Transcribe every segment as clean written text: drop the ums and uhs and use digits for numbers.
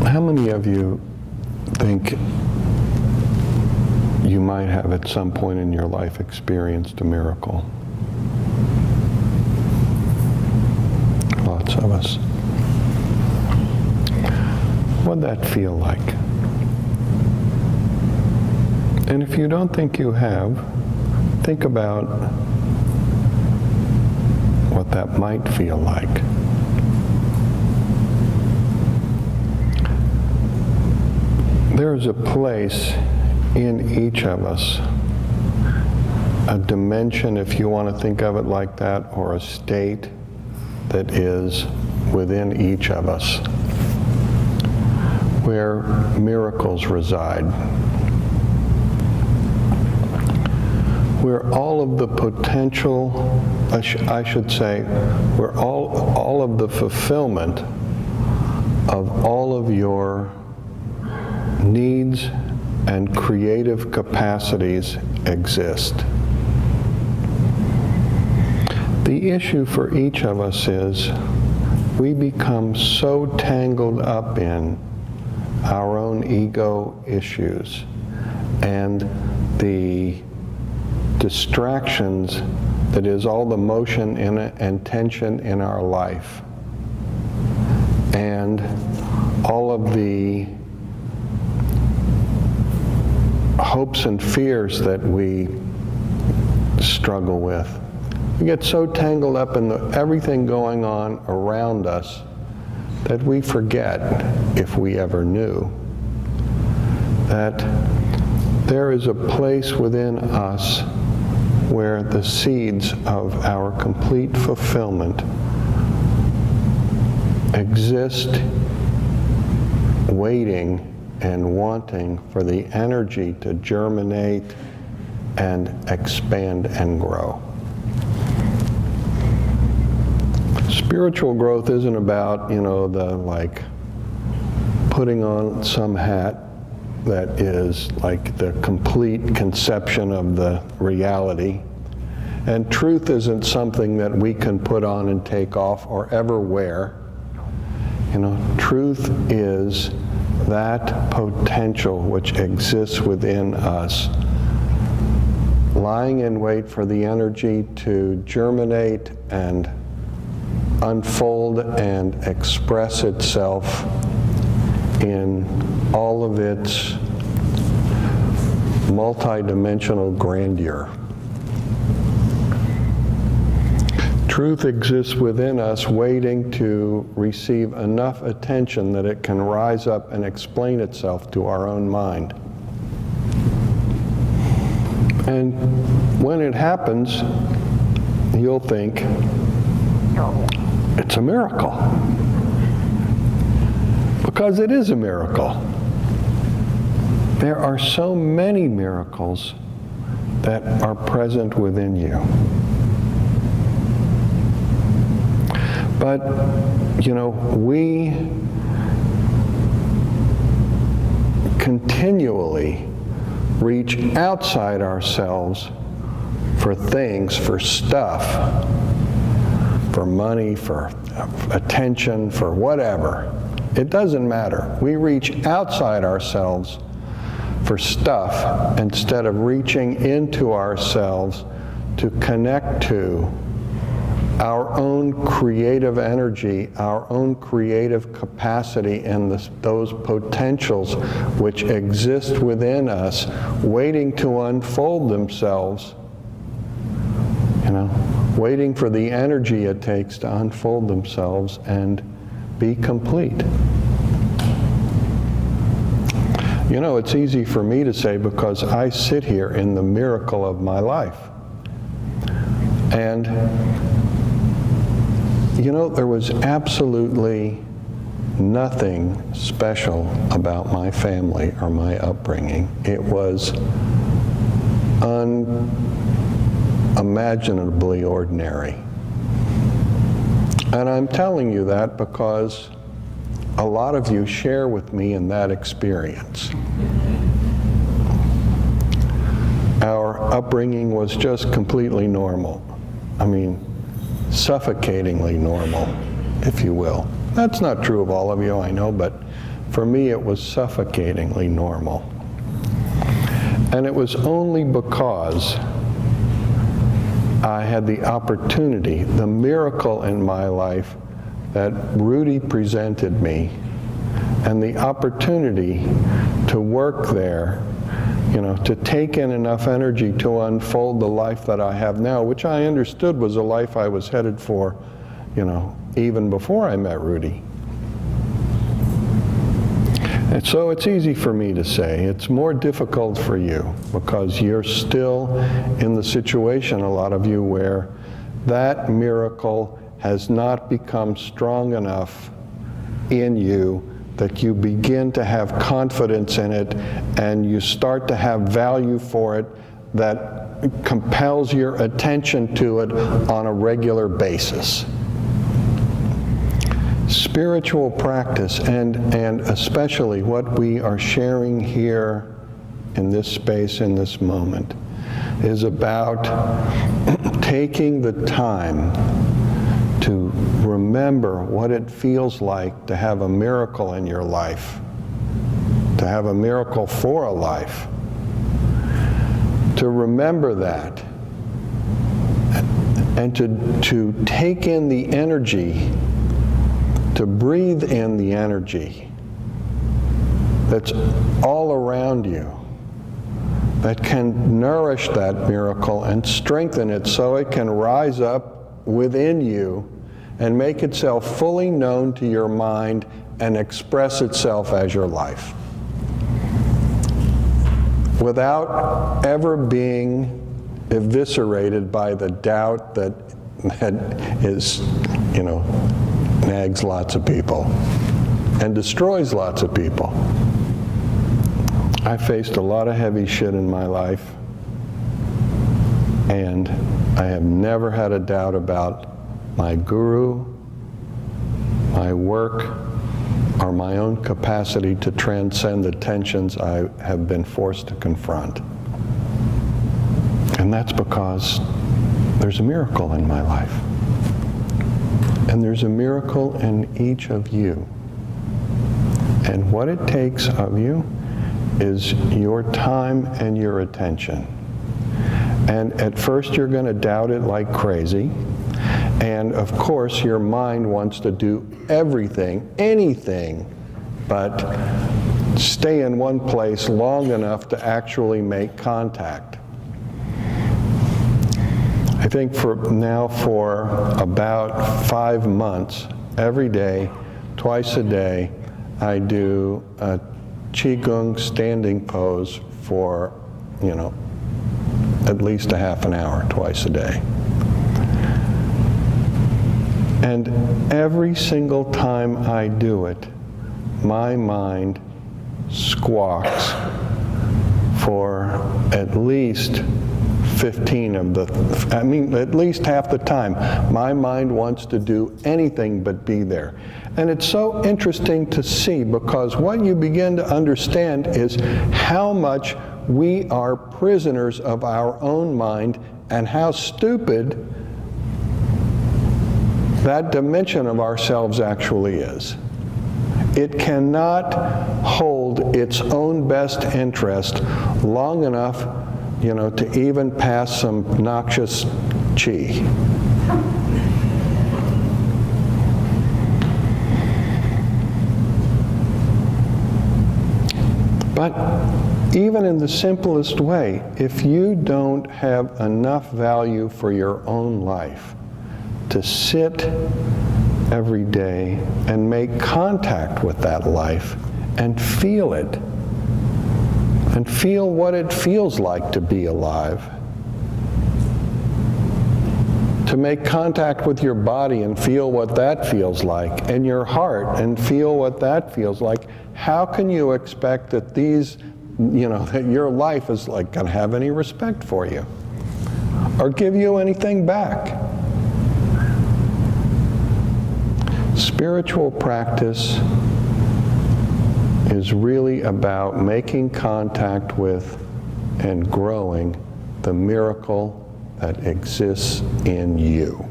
How many of you think you might have at some point in your life experienced a miracle? Lots of us. What'd that feel like? And if you don't think you have, think about what that might feel like. There's a place in each of us, a dimension, if you want to think of it like that, or a state that is within each of us, where miracles reside, where all of the potential, I should say, where all of the fulfillment of all of your needs and creative capacities exist. The issue for each of us is we become so tangled up in our own ego issues and the distractions that is all the motion and tension in our life and all of the hopes and fears that we struggle with. We get so tangled up in everything going on around us that we forget, if we ever knew, that there is a place within us where the seeds of our complete fulfillment exist, waiting and wanting for the energy to germinate and expand and grow. Spiritual growth isn't about, the putting on some hat that is like the complete conception of the reality. And truth isn't something that we can put on and take off or ever wear. Truth is that potential which exists within us, lying in wait for the energy to germinate and unfold and express itself in all of its multidimensional grandeur. Truth exists within us, waiting to receive enough attention that it can rise up and explain itself to our own mind. And when it happens, you'll think, it's a miracle. Because it is a miracle. There are so many miracles that are present within you. But, we continually reach outside ourselves for things, for stuff, for money, for attention, for whatever. It doesn't matter. We reach outside ourselves for stuff instead of reaching into ourselves to connect to our own creative energy, our own creative capacity, and those potentials which exist within us, waiting to unfold themselves, waiting for the energy it takes to unfold themselves and be complete. It's easy for me to say because I sit here in the miracle of my life. And there was absolutely nothing special about my family or my upbringing. It was unimaginably ordinary. And I'm telling you that because a lot of you share with me in that experience. Our upbringing was just completely normal. Suffocatingly normal, if you will. That's not true of all of you, I know, but For me, it was suffocatingly normal. And it was only because I had the opportunity, the miracle in my life that Rudy presented me, and the opportunity to work there, to take in enough energy to unfold the life that I have now, which I understood was a life I was headed for, even before I met Rudy. And so it's easy for me to say. It's more difficult for you because you're still in the situation, a lot of you, where that miracle has not become strong enough in you that you begin to have confidence in it and you start to have value for it that compels your attention to it on a regular basis. Spiritual practice, and especially what we are sharing here in this space, in this moment, is about taking the time to remember what it feels like to have a miracle in your life, to have a miracle for a life, to remember that, and to take in the energy, to breathe in the energy that's all around you, that can nourish that miracle and strengthen it so it can rise up within you and make itself fully known to your mind and express itself as your life, without ever being eviscerated by the doubt that is, nags lots of people and destroys lots of people. I faced a lot of heavy shit in my life, and I have never had a doubt about my guru, my work, or my own capacity to transcend the tensions I have been forced to confront. And that's because there's a miracle in my life. And there's a miracle in each of you. And what it takes of you is your time and your attention. And at first you're going to doubt it like crazy. And of course your mind wants to do everything, anything, but stay in one place long enough to actually make contact. I think for about 5 months, every day, twice a day, I do a Qigong standing pose for, at least a half an hour twice a day. And every single time I do it, my mind squawks for at least 15 of at least half the time. My mind wants to do anything but be there. And it's so interesting to see, because what you begin to understand is how much we are prisoners of our own mind and how stupid that dimension of ourselves actually is. It cannot hold its own best interest long enough to even pass some noxious chi. But even in the simplest way, if you don't have enough value for your own life to sit every day and make contact with that life and feel it, and feel what it feels like to be alive, to make contact with your body and feel what that feels like, and your heart and feel what that feels like, how can you expect that that your life is going to have any respect for you or give you anything back? Spiritual practice is really about making contact with and growing the miracle that exists in you.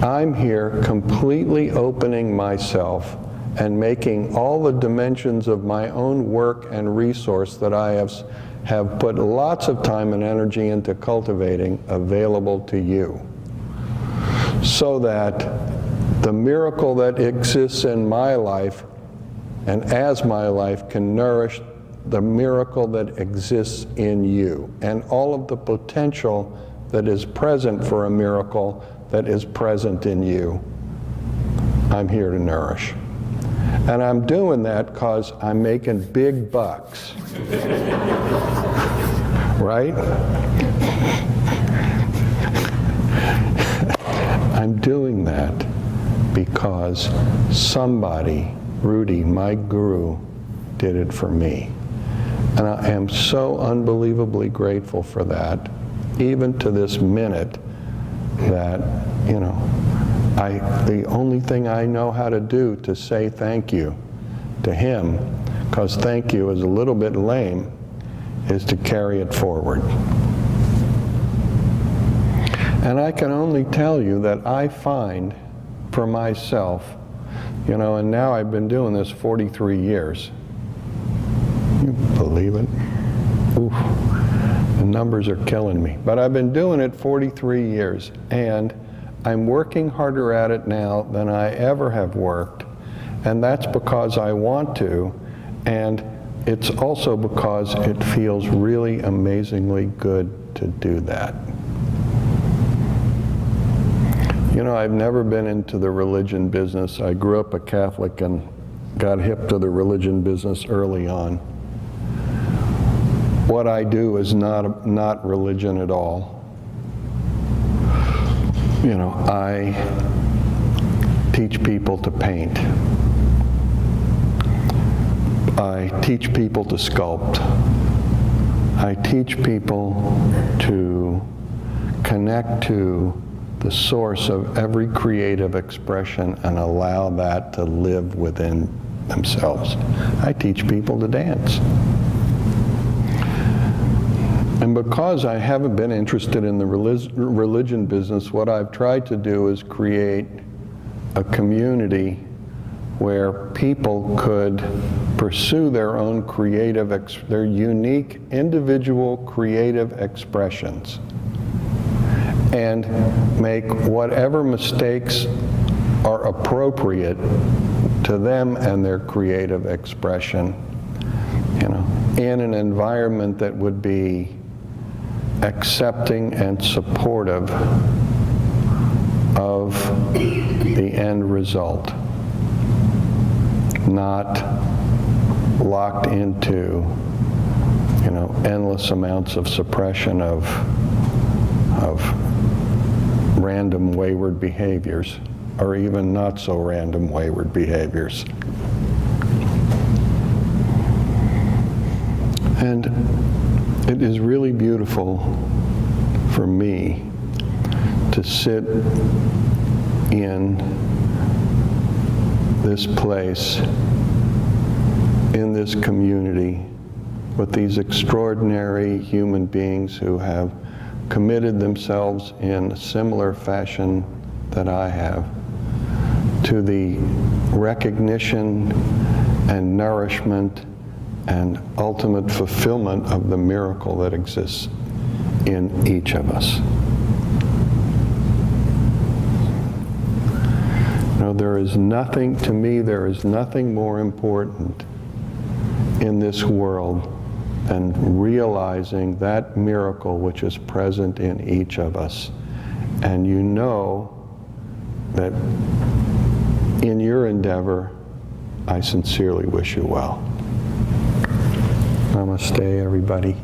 I'm here completely opening myself and making all the dimensions of my own work and resource that I have put lots of time and energy into cultivating available to you, so that the miracle that exists in my life and as my life can nourish the miracle that exists in you, and all of the potential that is present for a miracle that is present in you, I'm here to nourish. And I'm doing that because I'm making big bucks. Right? I'm doing that because somebody, Rudy, my guru, did it for me. And I am so unbelievably grateful for that, even to this minute, that, you know, the only thing I know how to do to say thank you to him, because thank you is a little bit lame, is to carry it forward. And I can only tell you that I find for myself, you know, and now I've been doing this 43 years. You believe it? Oof. The numbers are killing me. But I've been doing it 43 years, and I'm working harder at it now than I ever have worked, and that's because I want to, and it's also because it feels really amazingly good to do that. You know, I've never been into the religion business. I grew up a Catholic and got hip to the religion business early on. What I do is not religion at all. You know, I teach people to paint. I teach people to sculpt. I teach people to connect to the source of every creative expression and allow that to live within themselves. I teach people to dance. And because I haven't been interested in the religion business, what I've tried to do is create a community where people could pursue their own creative, their unique individual creative expressions, and make whatever mistakes are appropriate to them and their creative expression, you know, in an environment that would be accepting and supportive of the end result, not locked into, you know, endless amounts of suppression of random wayward behaviors, or even not so random wayward behaviors. And it is really beautiful for me to sit in this place, in this community, with these extraordinary human beings who have committed themselves in a similar fashion that I have to the recognition and nourishment and ultimate fulfillment of the miracle that exists in each of us. You know, there is nothing, to me, there is nothing more important in this world than realizing that miracle which is present in each of us. And you know that in your endeavor, I sincerely wish you well. Namaste, everybody.